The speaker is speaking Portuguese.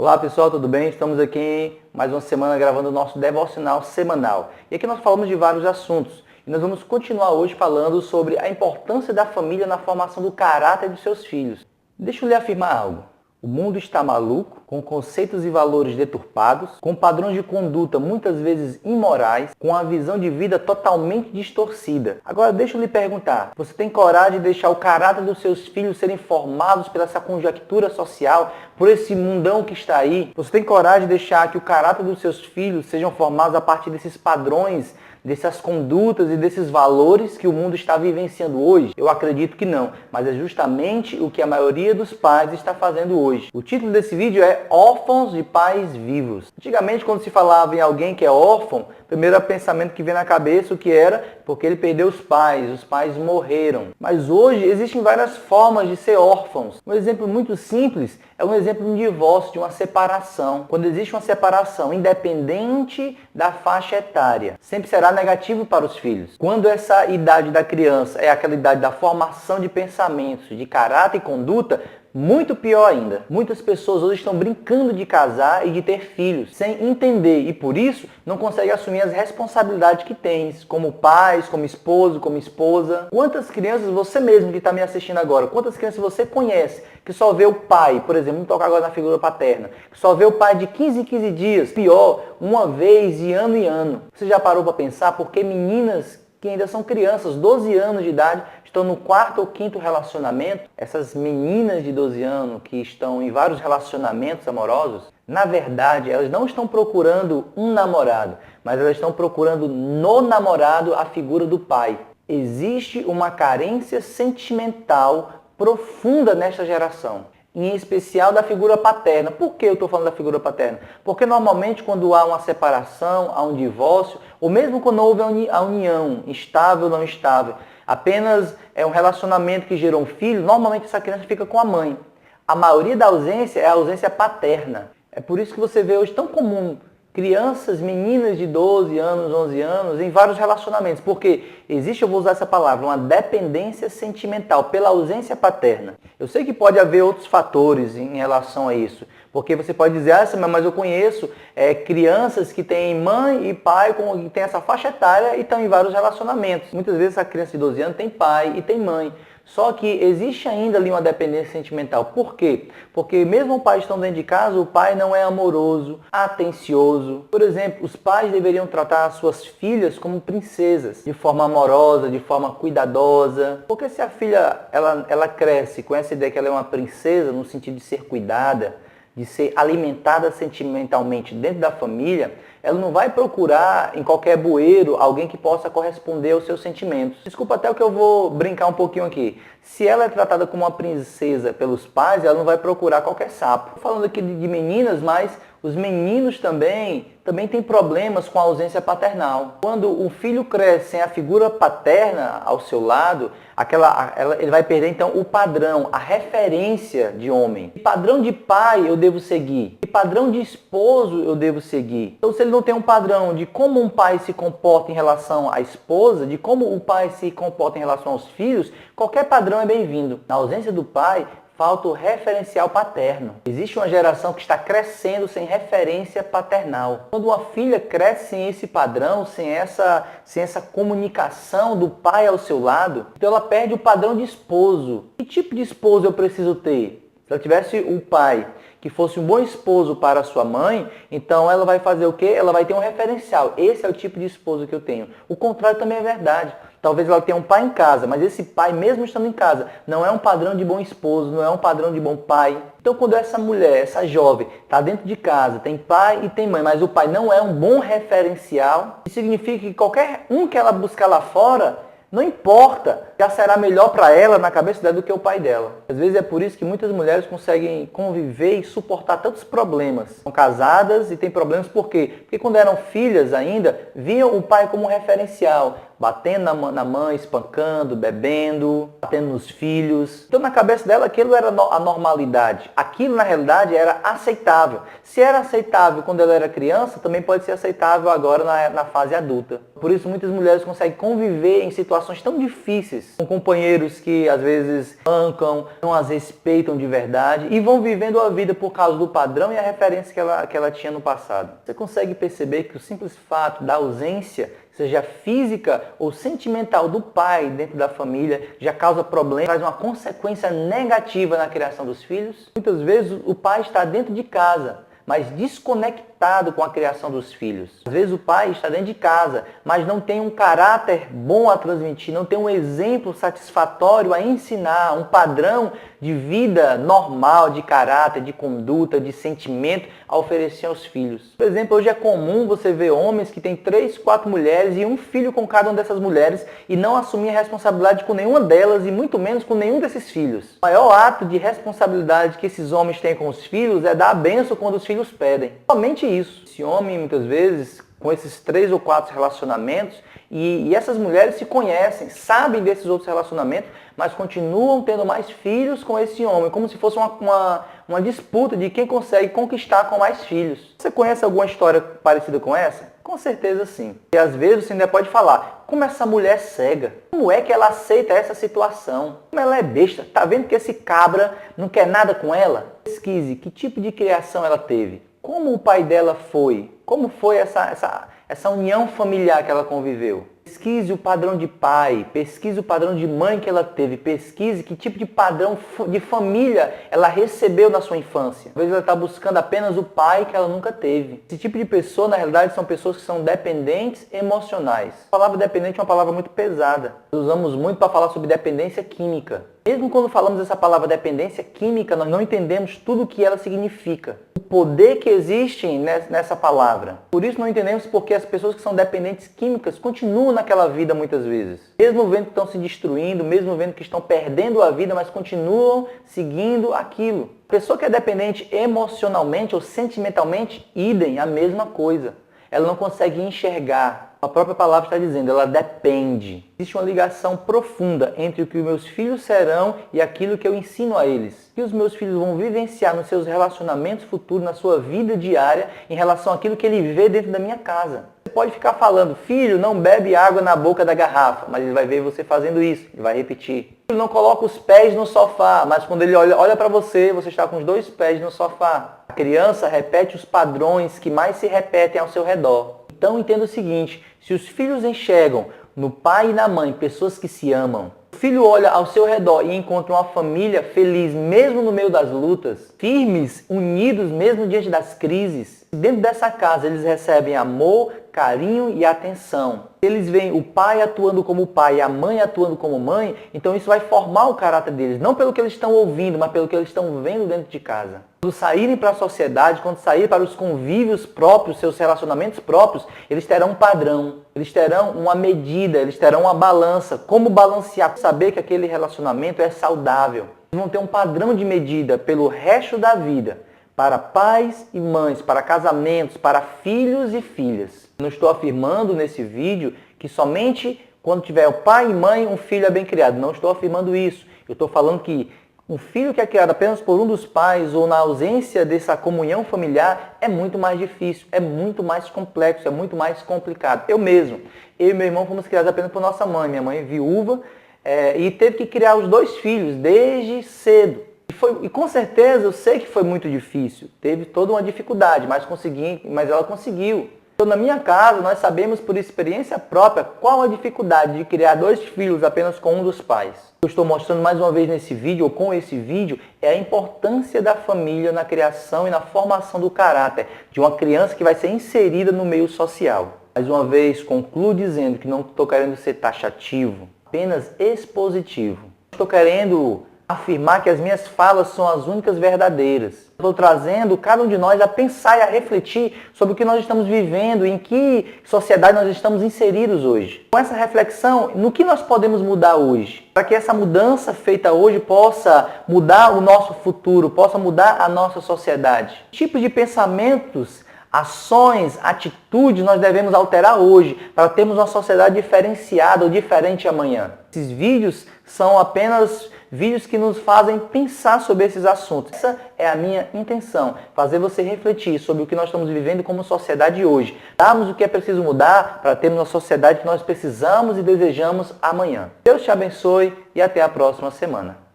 Olá pessoal, tudo bem? Estamos aqui mais uma semana gravando o nosso devocional semanal. E aqui nós falamos de vários assuntos. E nós vamos continuar hoje falando sobre a importância da família na formação do caráter dos seus filhos. Deixa eu lhe afirmar algo. O mundo está maluco, com conceitos e valores deturpados, com padrões de conduta muitas vezes imorais, com a visão de vida totalmente distorcida. Agora deixa eu lhe perguntar, você tem coragem de deixar o caráter dos seus filhos serem formados pela essa conjuntura social, por esse mundão que está aí? Você tem coragem de deixar que o caráter dos seus filhos sejam formados a partir desses padrões, dessas condutas e desses valores que o mundo está vivenciando hoje? Eu acredito que não, mas é justamente o que a maioria dos pais está fazendo hoje. O título desse vídeo é Órfãos de Pais Vivos. Antigamente, quando se falava em alguém que é órfão, o primeiro pensamento que vem na cabeça o que era porque ele perdeu os pais morreram. Mas hoje existem várias formas de ser órfãos. Um exemplo muito simples é um exemplo de um divórcio, de uma separação. Quando existe uma separação, independente da faixa etária, sempre será negativo para os filhos. Quando essa idade da criança é aquela idade da formação de pensamentos, de caráter e conduta, muito pior ainda. Muitas pessoas hoje estão brincando de casar e de ter filhos, sem entender, e por isso não conseguem assumir as responsabilidades que têm, como pais, como esposo, como esposa. Quantas crianças, você mesmo que está me assistindo agora, quantas crianças você conhece que só vê o pai, por exemplo, vamos tocar agora na figura paterna, que só vê o pai de 15 em 15 dias, pior, uma vez de ano em ano. Você já parou para pensar por que meninas que ainda são crianças, 12 anos de idade, estão no quarto ou quinto relacionamento? Essas meninas de 12 anos que estão em vários relacionamentos amorosos, na verdade, elas não estão procurando um namorado, mas elas estão procurando no namorado a figura do pai. Existe uma carência sentimental profunda nesta geração, em especial da figura paterna. Por que eu estou falando da figura paterna? Porque normalmente quando há uma separação, há um divórcio, ou mesmo quando houve a união, estável ou não estável, apenas é um relacionamento que gerou um filho, normalmente essa criança fica com a mãe. A maioria da ausência é a ausência paterna. É por isso que você vê hoje tão comum crianças, meninas de 12 anos, 11 anos, em vários relacionamentos. Porque existe, eu vou usar essa palavra, uma dependência sentimental pela ausência paterna. Eu sei que pode haver outros fatores em relação a isso. Porque você pode dizer, mas eu conheço crianças que têm mãe e pai, que têm essa faixa etária e estão em vários relacionamentos. Muitas vezes essa criança de 12 anos tem pai e tem mãe. Só que existe ainda ali uma dependência sentimental. Por quê? Porque mesmo o pai estando dentro de casa, o pai não é amoroso, atencioso. Por exemplo, os pais deveriam tratar as suas filhas como princesas, de forma amorosa, de forma cuidadosa. Porque se a filha ela cresce com essa ideia que ela é uma princesa, no sentido de ser cuidada, de ser alimentada sentimentalmente dentro da família, ela não vai procurar em qualquer bueiro alguém que possa corresponder aos seus sentimentos. Desculpa até o que eu vou brincar um pouquinho aqui. Se ela é tratada como uma princesa pelos pais, ela não vai procurar qualquer sapo. Estou falando aqui de meninas, mas os meninos também têm problemas com a ausência paternal. Quando o filho cresce sem a figura paterna ao seu lado, ele vai perder então o padrão, a referência de homem. Que padrão de pai eu devo seguir? Que padrão de esposo eu devo seguir? Então, se ele não tem um padrão de como um pai se comporta em relação à esposa, de como o pai se comporta em relação aos filhos, qualquer padrão é bem-vindo. Na ausência do pai, falta o referencial paterno. Existe uma geração que está crescendo sem referência paternal. Quando uma filha cresce sem esse padrão, sem essa comunicação do pai ao seu lado, então ela perde o padrão de esposo. Que tipo de esposo eu preciso ter? Se ela tivesse um pai que fosse um bom esposo para sua mãe, então ela vai fazer o quê? Ela vai ter um referencial. Esse é o tipo de esposo que eu tenho. O contrário também é verdade. Talvez ela tenha um pai em casa, mas esse pai, mesmo estando em casa, não é um padrão de bom esposo, não é um padrão de bom pai. Então, quando essa mulher, essa jovem, está dentro de casa, tem pai e tem mãe, mas o pai não é um bom referencial, isso significa que qualquer um que ela buscar lá fora, não importa, já será melhor para ela, na cabeça dela, do que o pai dela. Às vezes é por isso que muitas mulheres conseguem conviver e suportar tantos problemas. São casadas e têm problemas por quê? Porque quando eram filhas ainda, viam o pai como um referencial. Batendo na mãe, espancando, bebendo, batendo nos filhos. Então na cabeça dela aquilo era a normalidade. Aquilo na realidade era aceitável. Se era aceitável quando ela era criança, também pode ser aceitável agora na fase adulta. Por isso muitas mulheres conseguem conviver em situações tão difíceis vezes, com companheiros que às vezes mancam, não as respeitam de verdade e vão vivendo a vida por causa do padrão e a referência que ela tinha no passado. Você consegue perceber que o simples fato da ausência, seja física ou sentimental, do pai dentro da família, já causa problemas, traz uma consequência negativa na criação dos filhos? Muitas vezes o pai está dentro de casa, mas desconectado com a criação dos filhos. Às vezes o pai está dentro de casa, mas não tem um caráter bom a transmitir, não tem um exemplo satisfatório a ensinar, um padrão de vida normal, de caráter, de conduta, de sentimento a oferecer aos filhos. Por exemplo, hoje é comum você ver homens que têm 3, 4 mulheres e um filho com cada uma dessas mulheres e não assumir a responsabilidade com nenhuma delas e muito menos com nenhum desses filhos. O maior ato de responsabilidade que esses homens têm com os filhos é dar a bênção quando os filhos pedem. Somente isso. Esse homem, muitas vezes, com esses 3 ou 4 relacionamentos, e essas mulheres se conhecem, sabem desses outros relacionamentos, mas continuam tendo mais filhos com esse homem, como se fosse uma disputa de quem consegue conquistar com mais filhos. Você conhece alguma história parecida com essa? Com certeza sim. E às vezes você ainda pode falar, como essa mulher é cega? Como é que ela aceita essa situação? Como ela é besta? Tá vendo que esse cabra não quer nada com ela? Pesquise que tipo de criação ela teve. Como o pai dela foi? Como foi essa união familiar que ela conviveu? Pesquise o padrão de pai, pesquise o padrão de mãe que ela teve, pesquise que tipo de padrão de família ela recebeu na sua infância. Às vezes ela está buscando apenas o pai que ela nunca teve. Esse tipo de pessoa, na realidade, são pessoas que são dependentes emocionais. A palavra dependente é uma palavra muito pesada. Nós usamos muito para falar sobre dependência química. Mesmo quando falamos essa palavra dependência química, nós não entendemos tudo o que ela significa. O poder que existe nessa palavra. Por isso não entendemos porque as pessoas que são dependentes químicas continuam naquela vida muitas vezes. Mesmo vendo que estão se destruindo, mesmo vendo que estão perdendo a vida, mas continuam seguindo aquilo. A pessoa que é dependente emocionalmente ou sentimentalmente, idem, a mesma coisa. Ela não consegue enxergar. A própria palavra está dizendo, ela depende. Existe uma ligação profunda entre o que os meus filhos serão e aquilo que eu ensino a eles. O que os meus filhos vão vivenciar nos seus relacionamentos futuros, na sua vida diária, em relação àquilo que ele vê dentro da minha casa. Você pode ficar falando, filho, não bebe água na boca da garrafa, mas ele vai ver você fazendo isso, ele vai repetir. Filho, não coloca os pés no sofá, mas quando ele olha para você, você está com os 2 pés no sofá. A criança repete os padrões que mais se repetem ao seu redor. Então entenda o seguinte, se os filhos enxergam no pai e na mãe pessoas que se amam, o filho olha ao seu redor e encontra uma família feliz mesmo no meio das lutas, firmes, unidos mesmo diante das crises. Dentro dessa casa eles recebem amor, carinho e atenção. Eles veem o pai atuando como pai e a mãe atuando como mãe, então isso vai formar o caráter deles, não pelo que eles estão ouvindo, mas pelo que eles estão vendo dentro de casa. Quando saírem para a sociedade, quando saírem para os convívios próprios, seus relacionamentos próprios, eles terão um padrão, eles terão uma medida, eles terão uma balança. Como balancear, saber que aquele relacionamento é saudável. Eles vão ter um padrão de medida pelo resto da vida, para pais e mães, para casamentos, para filhos e filhas. Não estou afirmando nesse vídeo que somente quando tiver o pai e mãe, um filho é bem criado. Não estou afirmando isso. Eu estou falando que um filho que é criado apenas por um dos pais ou na ausência dessa comunhão familiar é muito mais difícil, é muito mais complexo, é muito mais complicado. Eu e meu irmão fomos criados apenas por nossa mãe. Minha mãe é viúva e teve que criar os 2 filhos desde cedo. E com certeza eu sei que foi muito difícil, teve toda uma dificuldade, mas ela conseguiu. Então, na minha casa, nós sabemos por experiência própria qual a dificuldade de criar 2 filhos apenas com um dos pais. O que eu estou mostrando mais uma vez nesse vídeo, ou com esse vídeo, é a importância da família na criação e na formação do caráter de uma criança que vai ser inserida no meio social. Mais uma vez, concluo dizendo que não estou querendo ser taxativo, apenas expositivo. Estou querendo afirmar que as minhas falas são as únicas verdadeiras. Estou trazendo cada um de nós a pensar e a refletir sobre o que nós estamos vivendo, em que sociedade nós estamos inseridos hoje. Com essa reflexão, no que nós podemos mudar hoje? Para que essa mudança feita hoje possa mudar o nosso futuro, possa mudar a nossa sociedade. Que tipo de pensamentos, ações, atitudes nós devemos alterar hoje para termos uma sociedade diferenciada ou diferente amanhã? Esses vídeos são apenas vídeos que nos fazem pensar sobre esses assuntos. Essa é a minha intenção, fazer você refletir sobre o que nós estamos vivendo como sociedade hoje. Darmos o que é preciso mudar para termos uma sociedade que nós precisamos e desejamos amanhã. Deus te abençoe e até a próxima semana.